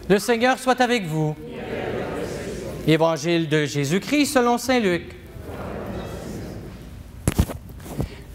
Le Seigneur soit avec vous. Évangile de Jésus-Christ selon saint Luc.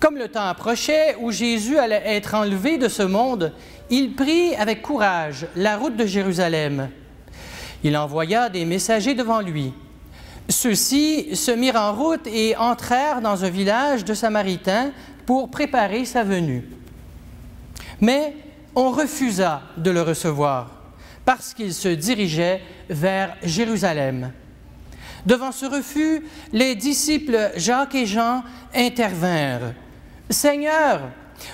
Comme le temps approchait où Jésus allait être enlevé de ce monde, il prit avec courage la route de Jérusalem. Il envoya des messagers devant lui. Ceux-ci se mirent en route et entrèrent dans un village de Samaritains pour préparer sa venue. Mais on refusa de le recevoir parce qu'il se dirigeait vers Jérusalem. Devant ce refus, les disciples Jacques et Jean intervinrent. « Seigneur,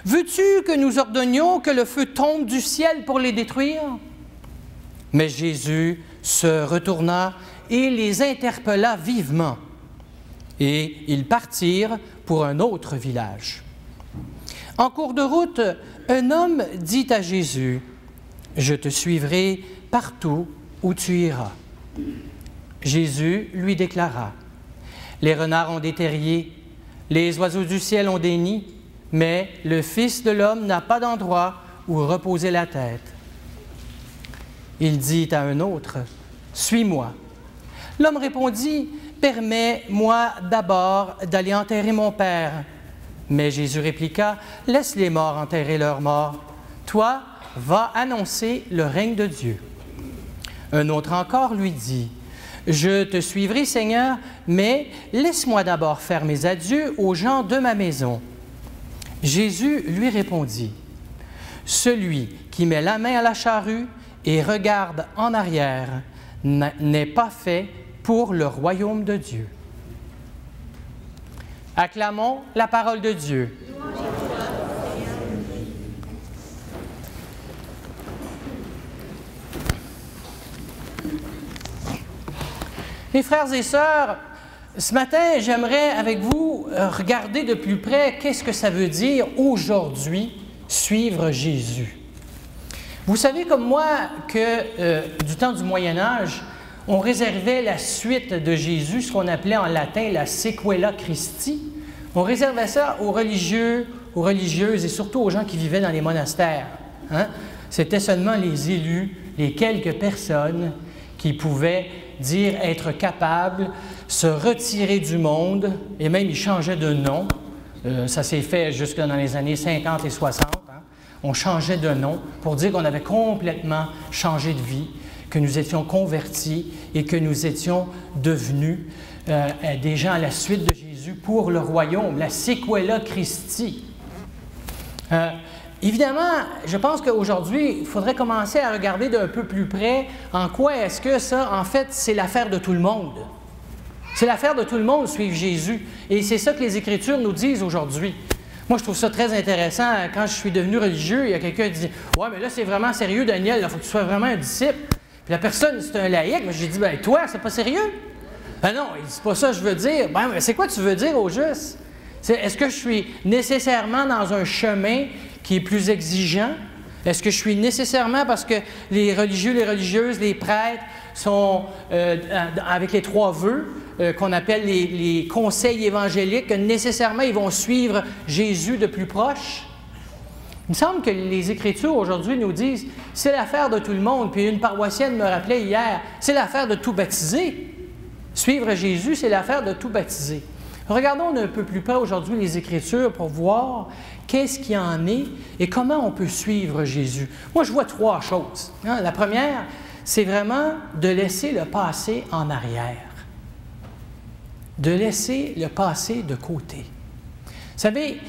veux-tu que nous ordonnions que le feu tombe du ciel pour les détruire? » Mais Jésus se retourna et les interpella vivement. Et ils partirent pour un autre village. En cours de route, un homme dit à Jésus, « Je te suivrai partout où tu iras. » Jésus lui déclara, « Les renards ont des terriers, les oiseaux du ciel ont des nids, mais le Fils de l'homme n'a pas d'endroit où reposer la tête. » Il dit à un autre, « Suis-moi. » L'homme répondit, « Permets-moi d'abord d'aller enterrer mon père. » Mais Jésus répliqua, « Laisse les morts enterrer leurs morts. Toi, va annoncer le règne de Dieu. » Un autre encore lui dit, « Je te suivrai, Seigneur, mais laisse-moi d'abord faire mes adieux aux gens de ma maison. » Jésus lui répondit, « Celui qui met la main à la charrue et regarde en arrière n'est pas fait pour le royaume de Dieu. » Acclamons la parole de Dieu. Mes frères et sœurs, ce matin, j'aimerais avec vous regarder de plus près qu'est-ce que ça veut dire aujourd'hui suivre Jésus. Vous savez comme moi que du temps du Moyen Âge, on réservait la suite de Jésus, ce qu'on appelait en latin la sequela Christi. On réservait ça aux religieux, aux religieuses et surtout aux gens qui vivaient dans les monastères. Hein? C'était seulement les élus, les quelques personnes qui pouvaient dire être capables, se retirer du monde, et même ils changeaient de nom. Ça s'est fait jusque dans les années 50 et 60. Hein? On changeait de nom pour dire qu'on avait complètement changé de vie, que nous étions convertis et que nous étions devenus des gens à la suite de Jésus pour le royaume, la sequela Christi. Évidemment, je pense qu'aujourd'hui, il faudrait commencer à regarder d'un peu plus près en quoi est-ce que ça, en fait, c'est l'affaire de tout le monde. C'est l'affaire de tout le monde, suivre Jésus. Et c'est ça que les Écritures nous disent aujourd'hui. Moi, je trouve ça très intéressant. Quand je suis devenu religieux, il y a quelqu'un qui dit « Ouais, mais là, c'est vraiment sérieux, Daniel, il faut que tu sois vraiment un disciple. » Puis la personne, c'est un laïc, mais j'ai dit « Ben toi, c'est pas sérieux? » Ben non, il dit « C'est pas ça que je veux dire. » Ben, mais c'est quoi tu veux dire au juste? Est-ce que je suis nécessairement dans un chemin qui est plus exigeant? Est-ce que je suis nécessairement, parce que les religieux, les religieuses, les prêtres sont avec les 3 vœux qu'on appelle les conseils évangéliques, que nécessairement ils vont suivre Jésus de plus proche? Il me semble que les Écritures aujourd'hui nous disent « c'est l'affaire de tout le monde ». Puis une paroissienne me rappelait hier « c'est l'affaire de tout baptiser ». Suivre Jésus, c'est l'affaire de tout baptiser. Regardons un peu plus près aujourd'hui les Écritures pour voir qu'est-ce qu'il en est et comment on peut suivre Jésus. Moi, je vois 3 choses. Hein? La première, c'est vraiment de laisser le passé en arrière. De laisser le passé de côté. Vous savez,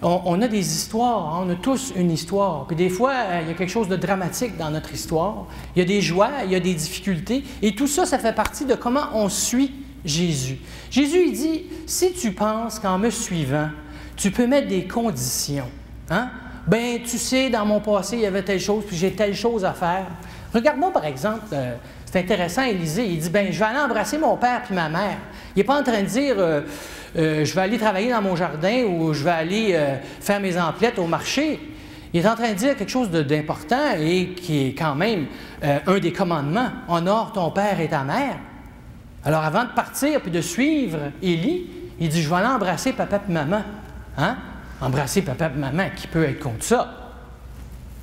on a des histoires, hein? On a tous une histoire. Puis des fois, il y a quelque chose de dramatique dans notre histoire. Il y a des joies, il y a des difficultés. Et tout ça, ça fait partie de comment on suit Jésus. Jésus, il dit, si tu penses qu'en me suivant, tu peux mettre des conditions. Hein? Ben, tu sais, dans mon passé, il y avait telle chose, puis j'ai telle chose à faire. Regardons, par exemple, c'est intéressant, Élisée, il dit, ben, je vais aller embrasser mon père puis ma mère. Il n'est pas en train de dire, je vais aller travailler dans mon jardin ou je vais aller faire mes emplettes au marché. Il est en train de dire quelque chose d'important et qui est quand même un des commandements. Honore ton père et ta mère. Alors, avant de partir puis de suivre Élie, il dit, je vais aller embrasser papa et maman. Hein? Embrasser papa et maman, qui peut être contre ça?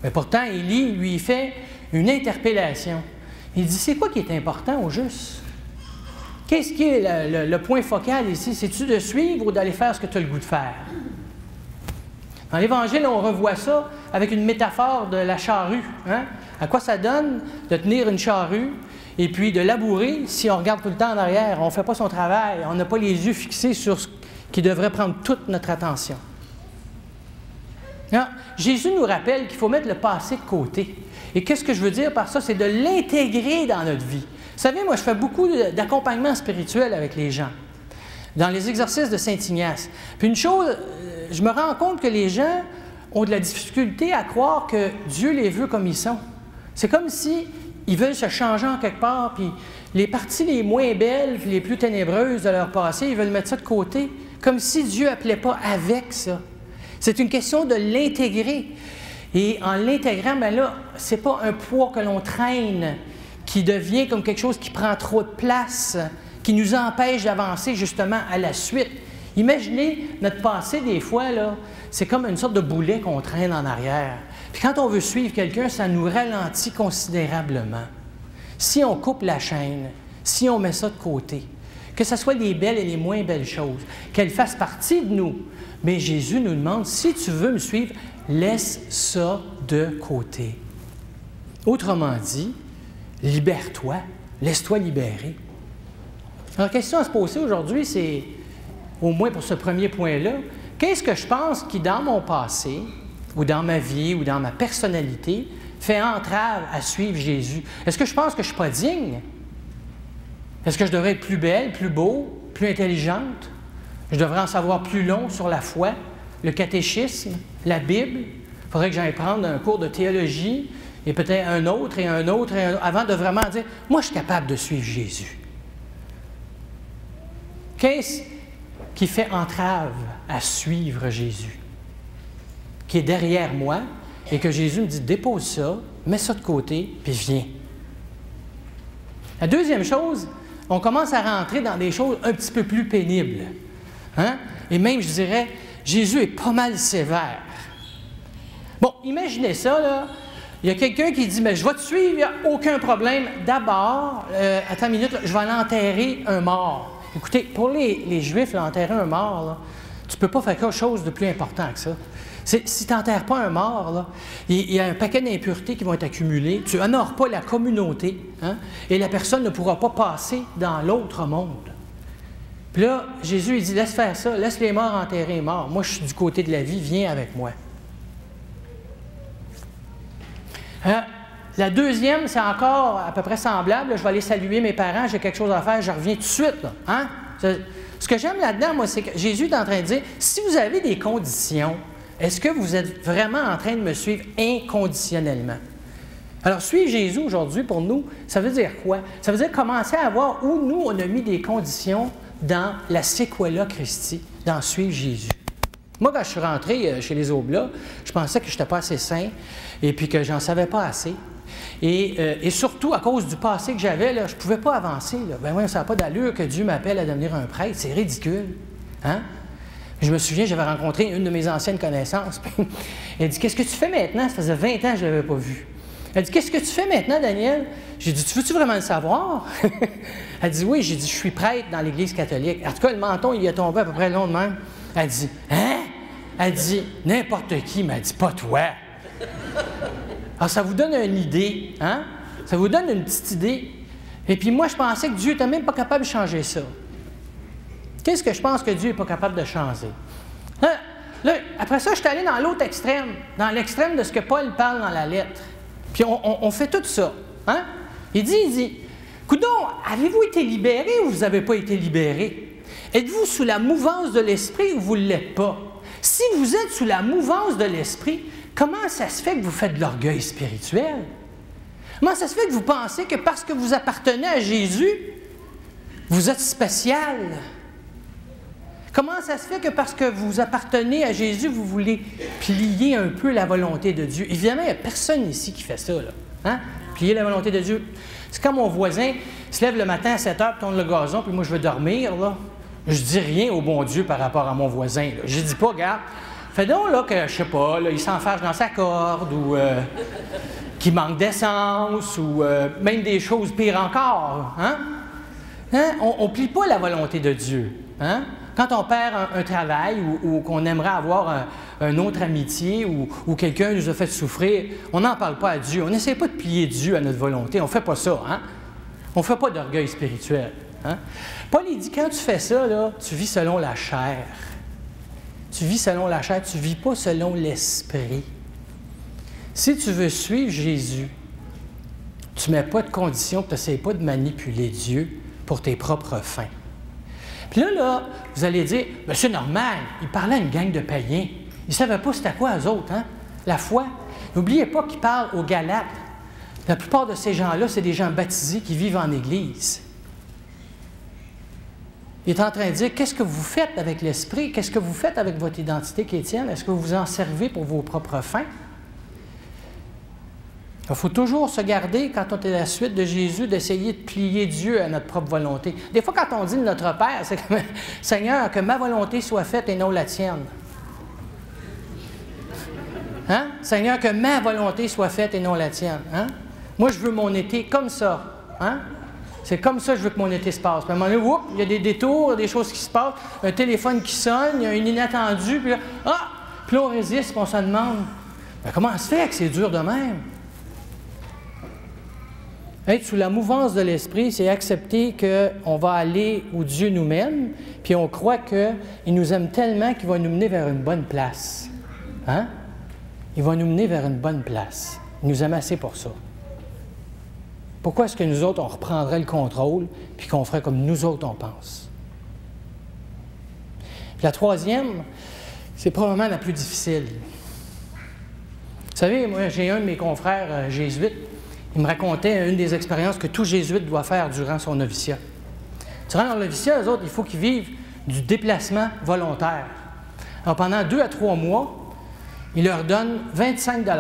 Mais pourtant, Élie lui fait une interpellation. Il dit, c'est quoi qui est important au juste? Qu'est-ce qui est le point focal ici? C'est-tu de suivre ou d'aller faire ce que tu as le goût de faire? Dans l'Évangile, on revoit ça avec une métaphore de la charrue. Hein? À quoi ça donne de tenir une charrue et puis de labourer si on regarde tout le temps en arrière, on ne fait pas son travail, on n'a pas les yeux fixés sur ce qui devrait prendre toute notre attention. Alors, Jésus nous rappelle qu'il faut mettre le passé de côté. Et qu'est-ce que je veux dire par ça? C'est de l'intégrer dans notre vie. Vous savez, moi, je fais beaucoup d'accompagnement spirituel avec les gens, dans les exercices de Saint-Ignace. Puis une chose, je me rends compte que les gens ont de la difficulté à croire que Dieu les veut comme ils sont. C'est comme si ils veulent se changer en quelque part, puis les parties les moins belles, puis les plus ténébreuses de leur passé, ils veulent mettre ça de côté, comme si Dieu n'appelait pas avec ça. C'est une question de l'intégrer. Et en l'intégrant, bien là, ce n'est pas un poids que l'on traîne, qui devient comme quelque chose qui prend trop de place, qui nous empêche d'avancer justement à la suite. Imaginez notre passé, des fois, là, c'est comme une sorte de boulet qu'on traîne en arrière. Puis quand on veut suivre quelqu'un, ça nous ralentit considérablement. Si on coupe la chaîne, si on met ça de côté, que ce soit les belles et les moins belles choses, qu'elles fassent partie de nous, mais Jésus nous demande, si tu veux me suivre, laisse ça de côté. Autrement dit, libère-toi, laisse-toi libérer. Alors, la question à se poser aujourd'hui, c'est, au moins pour ce premier point-là, qu'est-ce que je pense qui, dans mon passé, ou dans ma vie, ou dans ma personnalité, fait entrave à suivre Jésus? Est-ce que je pense que je ne suis pas digne? Est-ce que je devrais être plus belle, plus beau, plus intelligente? Je devrais en savoir plus long sur la foi, le catéchisme, la Bible? Il faudrait que j'aille prendre un cours de théologie, et peut-être un autre, et un autre, et un autre, avant de vraiment dire, moi, je suis capable de suivre Jésus. Qu'est-ce qui fait entrave à suivre Jésus? Qui est derrière moi, et que Jésus me dit, dépose ça, mets ça de côté, puis viens. La deuxième chose, on commence à rentrer dans des choses un petit peu plus pénibles. Hein? Et même, je dirais, Jésus est pas mal sévère. Bon, imaginez ça, là. Il y a quelqu'un qui dit, mais je vais te suivre, il n'y a aucun problème. D'abord, attends une minute, là, je vais aller enterrer un mort. Écoutez, pour les Juifs, là, enterrer un mort, là, tu ne peux pas faire quelque chose de plus important que ça. Si tu n'enterres pas un mort, là, il y a un paquet d'impuretés qui vont être accumulées. Tu n'honores pas la communauté, hein, et la personne ne pourra pas passer dans l'autre monde. Puis là, Jésus, il dit, laisse faire ça, laisse les morts enterrer les morts. Moi, je suis du côté de la vie, viens avec moi. La deuxième, c'est encore à peu près semblable. Là, je vais aller saluer mes parents, j'ai quelque chose à faire, je reviens tout de suite. Là, hein? Ce que j'aime là-dedans, moi, c'est que Jésus est en train de dire, si vous avez des conditions, est-ce que vous êtes vraiment en train de me suivre inconditionnellement? Alors, suivre Jésus aujourd'hui, pour nous, ça veut dire quoi? Ça veut dire commencer à voir où nous, on a mis des conditions dans la Sequela Christi, dans suivre Jésus. Moi, quand je suis rentré chez les Oblats, je pensais que je n'étais pas assez saint et puis que j'en savais pas assez. Et surtout, à cause du passé que j'avais, là, je ne pouvais pas avancer. Là. Ben oui, ça n'a pas d'allure que Dieu m'appelle à devenir un prêtre. C'est ridicule. Hein? Je me souviens, j'avais rencontré une de mes anciennes connaissances. Elle dit, qu'est-ce que tu fais maintenant? Ça faisait 20 ans que je ne l'avais pas vu. Elle dit, qu'est-ce que tu fais maintenant, Daniel? J'ai dit, tu veux-tu vraiment le savoir? Elle dit, oui. J'ai dit, je suis prêtre dans l'Église catholique. En tout cas, le menton, il est tombé à peu près long de même. Elle dit, hein? Elle dit, n'importe qui m'a dit, pas toi. Alors, ça vous donne une idée, hein? Ça vous donne une petite idée. Et puis moi, je pensais que Dieu n'était même pas capable de changer ça. Qu'est-ce que je pense que Dieu n'est pas capable de changer? Là, après ça, je suis allé dans l'autre extrême, dans l'extrême de ce que Paul parle dans la lettre. Puis on fait tout ça. Hein? Il dit, coudonc, avez-vous été libéré ou vous n'avez pas été libéré? Êtes-vous sous la mouvance de l'Esprit ou vous ne l'êtes pas? Si vous êtes sous la mouvance de l'Esprit, comment ça se fait que vous faites de l'orgueil spirituel? Comment ça se fait que vous pensez que parce que vous appartenez à Jésus, vous êtes spécial? Comment ça se fait que parce que vous appartenez à Jésus, vous voulez plier un peu la volonté de Dieu? Évidemment, il n'y a personne ici qui fait ça. Là. Hein? Plier la volonté de Dieu. C'est quand mon voisin se lève le matin à 7 heures, tourne le gazon, puis moi je veux dormir. Là. Je ne dis rien au bon Dieu par rapport à mon voisin. Là. Je ne dis pas, regarde, Fait donc là que, je sais pas, là, il s'enfarge dans sa corde ou qu'il manque d'essence ou même des choses pires encore. Hein? Hein? On ne plie pas la volonté de Dieu. Hein? Quand on perd un travail ou qu'on aimerait avoir une autre amitié ou quelqu'un nous a fait souffrir, on n'en parle pas à Dieu. On n'essaie pas de plier Dieu à notre volonté. On ne fait pas ça. Hein? On ne fait pas d'orgueil spirituel. Hein? Paul il dit, quand tu fais ça, là, tu vis selon la chair. Tu vis selon la chair, tu ne vis pas selon l'esprit. Si tu veux suivre Jésus, tu ne mets pas de conditions, tu n'essaies pas de manipuler Dieu pour tes propres fins. Puis là, vous allez dire, bien, c'est normal, il parlait à une gang de païens. Ils ne savaient pas c'était quoi eux autres, hein? La foi. N'oubliez pas qu'il parle aux Galates. La plupart de ces gens-là, c'est des gens baptisés qui vivent en Église. Il est en train de dire, qu'est-ce que vous faites avec l'Esprit? Qu'est-ce que vous faites avec votre identité chrétienne? Est-ce que vous vous en servez pour vos propres fins? Il faut toujours se garder, quand on est à la suite de Jésus, d'essayer de plier Dieu à notre propre volonté. Des fois, quand on dit de notre Père, c'est comme « Seigneur, que ma volonté soit faite et non la tienne. » Hein? Seigneur, que ma volonté soit faite et non la tienne. Hein? Moi, je veux mon été comme ça. Hein? C'est comme ça que je veux que mon été se passe. Puis à un moment donné, whoop, il y a des détours, des choses qui se passent, un téléphone qui sonne, il y a une inattendue, puis là, puis là, on résiste, puis on se demande, bien, comment ça se fait que c'est dur de même? Être sous la mouvance de l'Esprit, c'est accepter qu'on va aller où Dieu nous mène, puis on croit qu'il nous aime tellement qu'il va nous mener vers une bonne place. Hein? Il va nous mener vers une bonne place. Il nous aime assez pour ça. Pourquoi est-ce que nous autres, on reprendrait le contrôle puis qu'on ferait comme nous autres, on pense? Puis la troisième, c'est probablement la plus difficile. Vous savez, moi, j'ai un de mes confrères jésuites, il me racontait une des expériences que tout jésuite doit faire durant son noviciat. Durant leur noviciat, eux autres, il faut qu'ils vivent du déplacement volontaire. Alors, pendant 2 à 3 mois, il leur donne 25 $.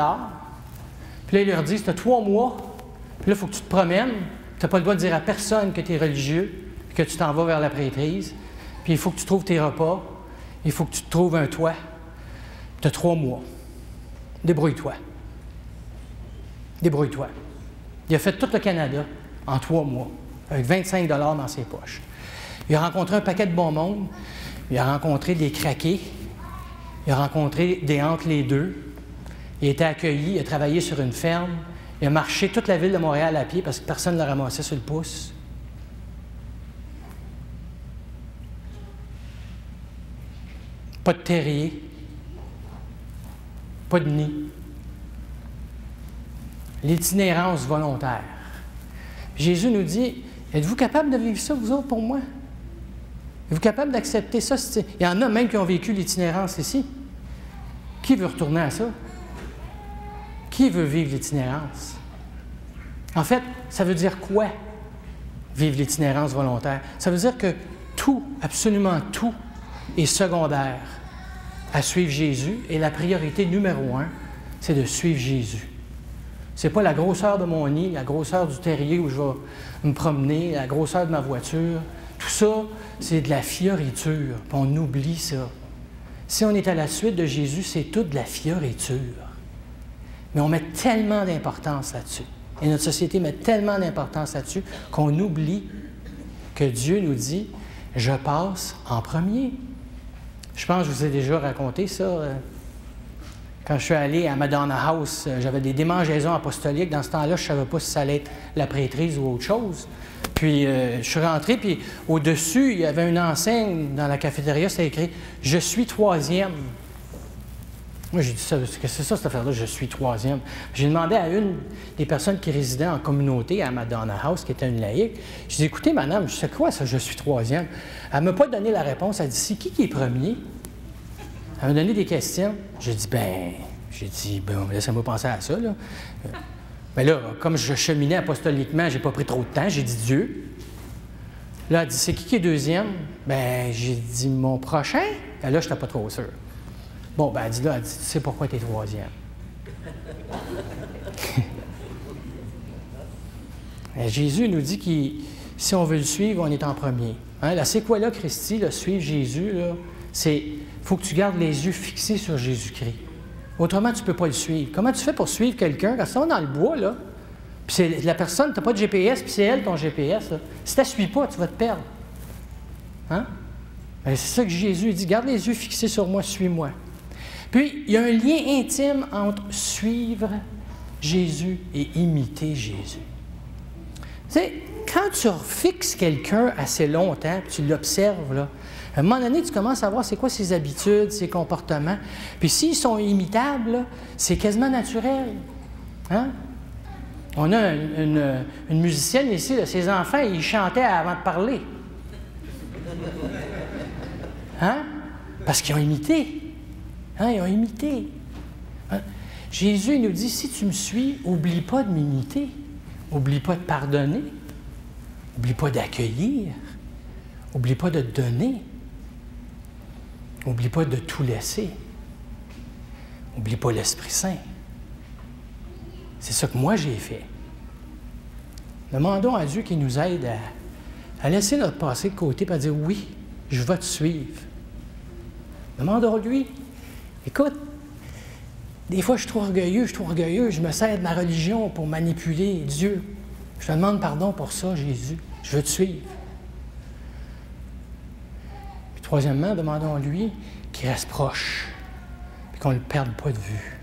Puis là, il leur dit, tu as 3 mois, puis là, il faut que tu te promènes. Tu n'as pas le droit de dire à personne que tu es religieux, que tu t'en vas vers la prêtrise. Puis il faut que tu trouves tes repas. Il faut que tu te trouves un toit. Tu as 3 mois. Débrouille-toi. Débrouille-toi. Il a fait tout le Canada en 3 mois, avec 25 $ dans ses poches. Il a rencontré un paquet de bon monde. Il a rencontré des craqués. Il a rencontré des entre les deux. Il a été accueilli. Il a travaillé sur une ferme. Il a marché toute la ville de Montréal à pied parce que personne ne l'a ramassé sur le pouce. Pas de terrier. Pas de nid. L'itinérance volontaire. Jésus nous dit, êtes-vous capable de vivre ça, vous autres, pour moi? Êtes-vous capable d'accepter ça? Il y en a même qui ont vécu l'itinérance ici. Qui veut retourner à ça? Qui veut vivre l'itinérance? En fait, ça veut dire quoi, vivre l'itinérance volontaire? Ça veut dire que tout, absolument tout, est secondaire à suivre Jésus et la priorité numéro 1, c'est de suivre Jésus. Ce n'est pas la grosseur de mon nid, la grosseur du terrier où je vais me promener, la grosseur de ma voiture. Tout ça, c'est de la fioriture, puis on oublie ça. Si on est à la suite de Jésus, c'est toute de la fioriture. Mais on met tellement d'importance là-dessus. Et notre société met tellement d'importance là-dessus qu'on oublie que Dieu nous dit « Je passe en premier ». Je pense que je vous ai déjà raconté ça. Quand je suis allé à Madonna House, j'avais des démangeaisons apostoliques. Dans ce temps-là, je ne savais pas si ça allait être la prêtrise ou autre chose. Puis je suis rentré, puis au-dessus, il y avait une enseigne dans la cafétéria, c'était écrit « Je suis troisième ». Moi, j'ai dit, qu'est-ce que c'est ça, cette affaire-là, je suis troisième? J'ai demandé à une des personnes qui résidaient en communauté à Madonna House, qui était une laïque, j'ai dit, écoutez, madame, je sais quoi ça, je suis troisième? Elle ne m'a pas donné la réponse, elle a dit, c'est qui est premier? Elle m'a donné des questions. J'ai dit, laissez-moi penser à ça, là. Mais là, comme je cheminais apostoliquement, j'ai pas pris trop de temps, j'ai dit Dieu. Là, elle dit, c'est qui est deuxième? J'ai dit, mon prochain? Et là, je n'étais pas trop sûr. Bon, elle dit, tu sais pourquoi tu es troisième. Jésus nous dit que si on veut le suivre, on est en premier. Hein? La séquela Christi, le suivre Jésus, c'est faut que tu gardes les yeux fixés sur Jésus-Christ. Autrement, tu ne peux pas le suivre. Comment tu fais pour suivre quelqu'un quand ils est dans le bois, là? Puis c'est la personne, tu n'as pas de GPS, puis c'est elle ton GPS. Là. Si tu ne la suis pas, tu vas te perdre. Hein? C'est ça que Jésus dit. Garde les yeux fixés sur moi, suis-moi. Puis, il y a un lien intime entre suivre Jésus et imiter Jésus. Tu sais, quand tu fixes quelqu'un assez longtemps, puis tu l'observes, là, à un moment donné, tu commences à voir c'est quoi ses habitudes, ses comportements. Puis s'ils sont imitables, c'est quasiment naturel. Hein? On a une musicienne ici, là, ses enfants, ils chantaient avant de parler. Hein? Parce qu'ils ont imité. Hein? Ils ont imité. Hein? Jésus il nous dit, si tu me suis, oublie pas de m'imiter. Oublie pas de pardonner. Oublie pas d'accueillir. Oublie pas de te donner. Oublie pas de tout laisser. Oublie pas l'Esprit Saint. C'est ça que moi j'ai fait. Demandons à Dieu qu'il nous aide à laisser notre passé de côté et à dire oui, je vais te suivre. Demandons-lui. Écoute, des fois je suis trop orgueilleux, je me sers de ma religion pour manipuler Dieu. Je te demande pardon pour ça, Jésus. Je veux te suivre. Puis troisièmement, demandons-lui qu'il reste proche et qu'on ne le perde pas de vue.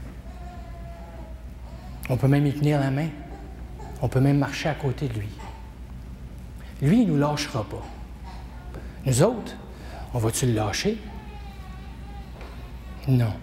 On peut même y tenir la main. On peut même marcher à côté de lui. Lui, il ne nous lâchera pas. Nous autres, on va-tu le lâcher? Non.